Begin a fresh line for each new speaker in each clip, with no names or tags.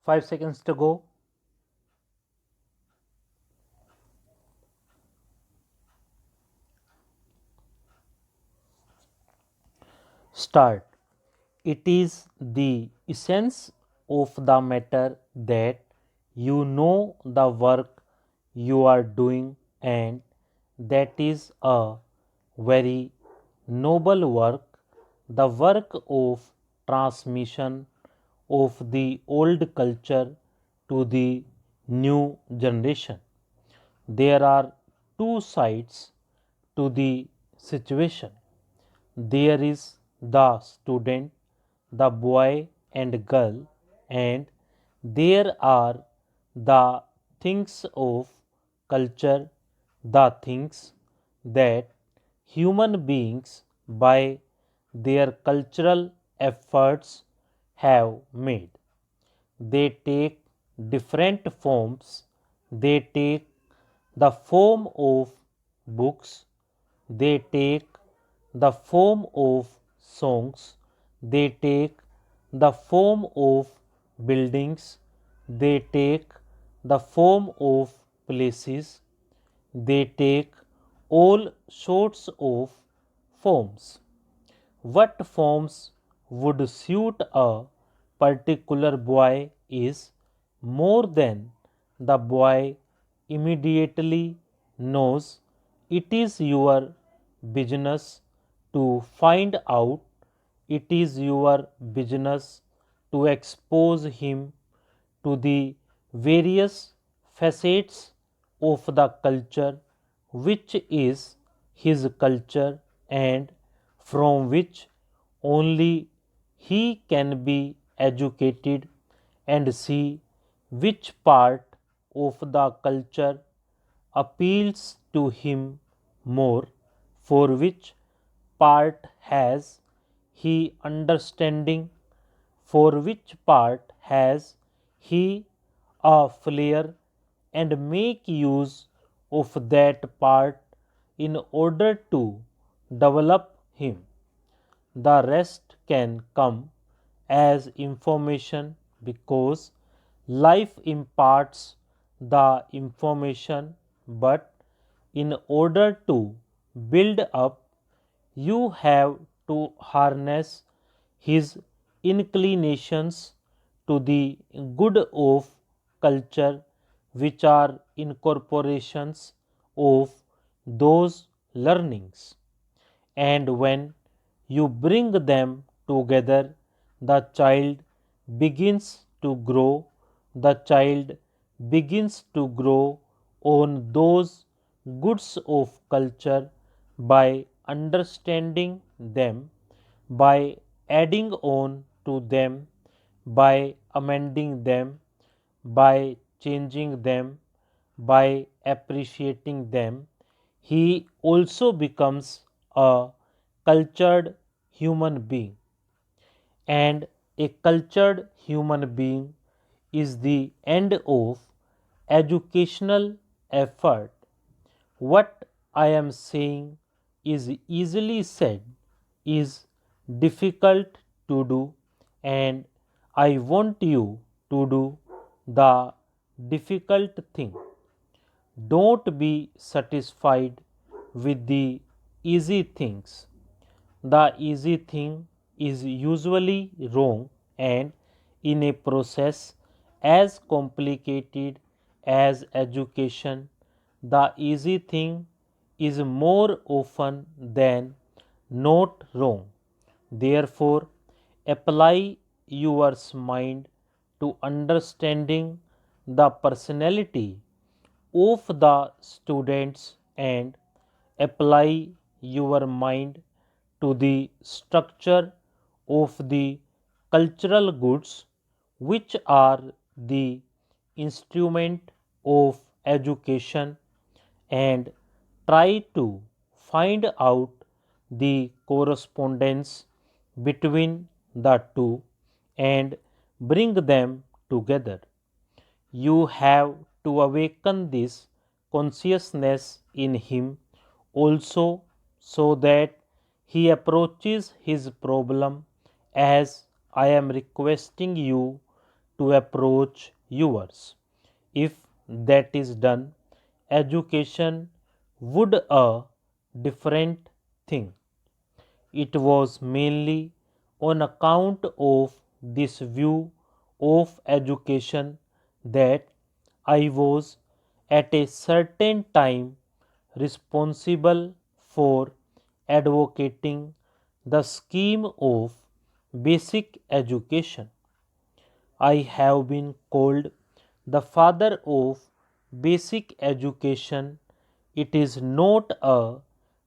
5 seconds to go. Start. It is the essence of the matter that you know the work you are doing, and that is a very noble work, the work of transmission of the old culture to the new generation. There are two sides to the situation. There is the student, the boy and girl, and there are the things of culture, the things that human beings by their cultural efforts have made. They take different forms. They take the form of books, they take the form of songs, they take the form of buildings, they take the form of places, they take all sorts of forms. What forms would suit a particular boy is more than the boy immediately knows. It is your business to find out. It is your business to expose him to the various facets of the culture which is his culture and from which only he can be educated, and see which part of the culture appeals to him more, for which part has he understanding, for which part has he a flair, and make use of that part in order to develop him. The rest can come as information because life imparts the information, but in order to build up, you have to harness his inclinations to the good of culture, which are incorporations of those learnings. And when you bring them together, the child begins to grow. The child begins to grow on those goods of culture by understanding them, by adding on to them, by amending them, by changing them, by appreciating them. He also becomes a cultured human being. And a cultured human being is the end of educational effort. What I am saying is easily said, is difficult to do, and I want you to do the difficult thing. Don't be satisfied with the easy things. The easy thing is usually wrong, and in a process as complicated as education, the easy thing is more often than not wrong. Therefore, apply your mind to understanding the personality of the students, and apply your mind to the structure of the cultural goods which are the instrument of education, and try to find out the correspondence between the two and bring them together. You have to awaken this consciousness in him also, so that he approaches his problem as I am requesting you to approach yours. If that is done, education would a different thing. It was mainly on account of this view of education that I was at a certain time responsible for advocating the scheme of basic education. I have been called the father of basic education. It is not a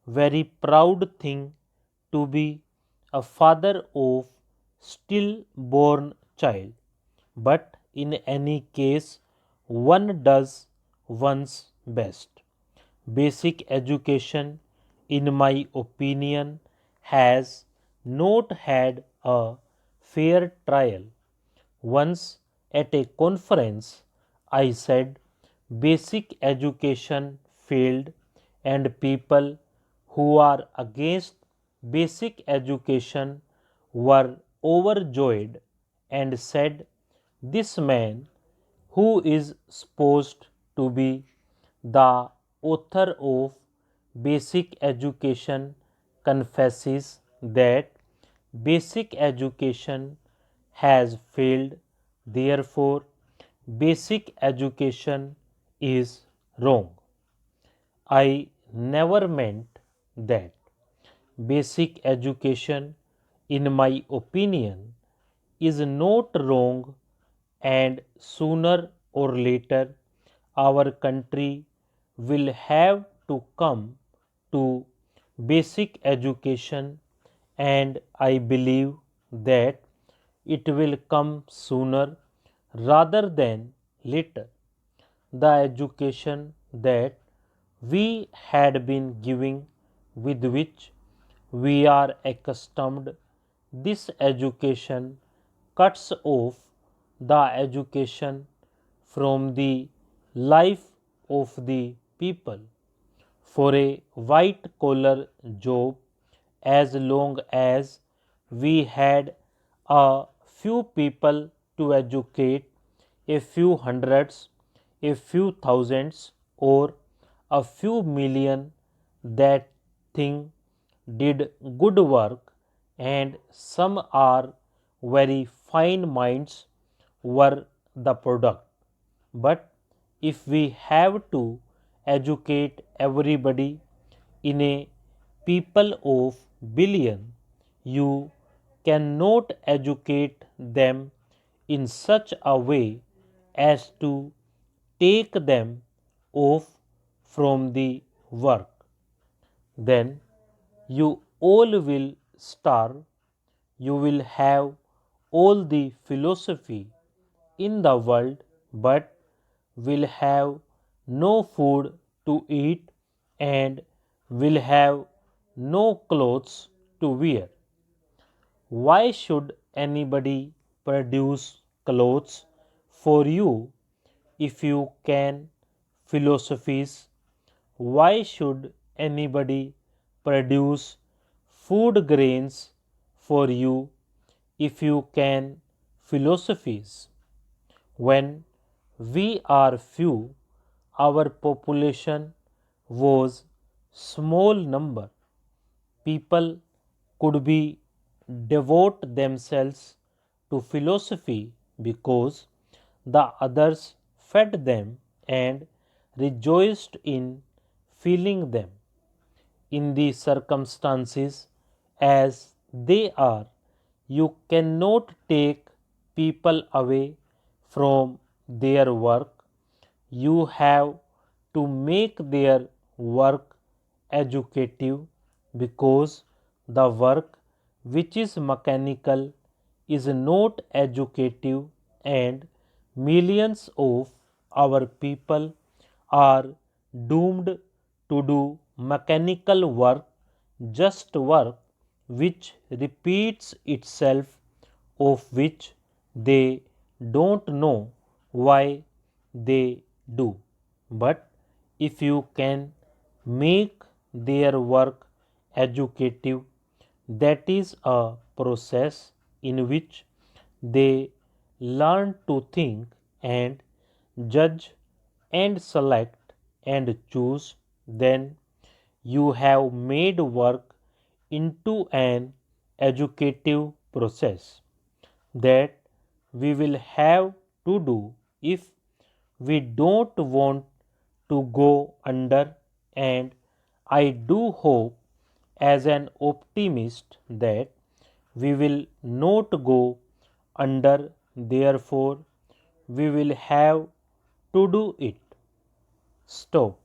very proud thing to be a father of stillborn child, but in any case one does one's best. Basic education, in my opinion, has not had a fair trial. Once at a conference, I said basic education failed, and people who are against basic education were overjoyed and said, "This man, who is supposed to be the author of basic education, confesses that basic education has failed, therefore, basic education is wrong." I never meant that. Basic education, in my opinion, is not wrong, and sooner or later our country will have to come to basic education, and I believe that it will come sooner rather than later. The education that we had been giving, with which we are accustomed, this education cuts off the education from the life of the people. For a white collar job, as long as we had a few people to educate, a few hundreds, a few thousands, or a few million, that thing did good work, and some are very fine minds were the product. But if we have to educate everybody in a people of billion, you cannot educate them in such a way as to take them off from the work. Then you all will starve. You will have all the philosophy in the world, but will have no food to eat and will have no clothes to wear. Why should anybody produce clothes for you if you can philosophies? Why should anybody produce food grains for you if you can philosophies? When we are few, our population was small number. People could be devote themselves to philosophy because the others fed them and rejoiced in feeding them. In the circumstances as they are, you cannot take people away from their work. You have to make their work educative, because the work which is mechanical is not educative, and millions of our people are doomed to do mechanical work, just work which repeats itself, of which they don't know why they do. But if you can make their work educative, that is a process in which they learn to think and judge and select and choose, then you have made work into an educative process that we will have to do if we don't want to go under. And I do hope, as an optimist, that we will not go under, therefore, we will have to do it. Stop.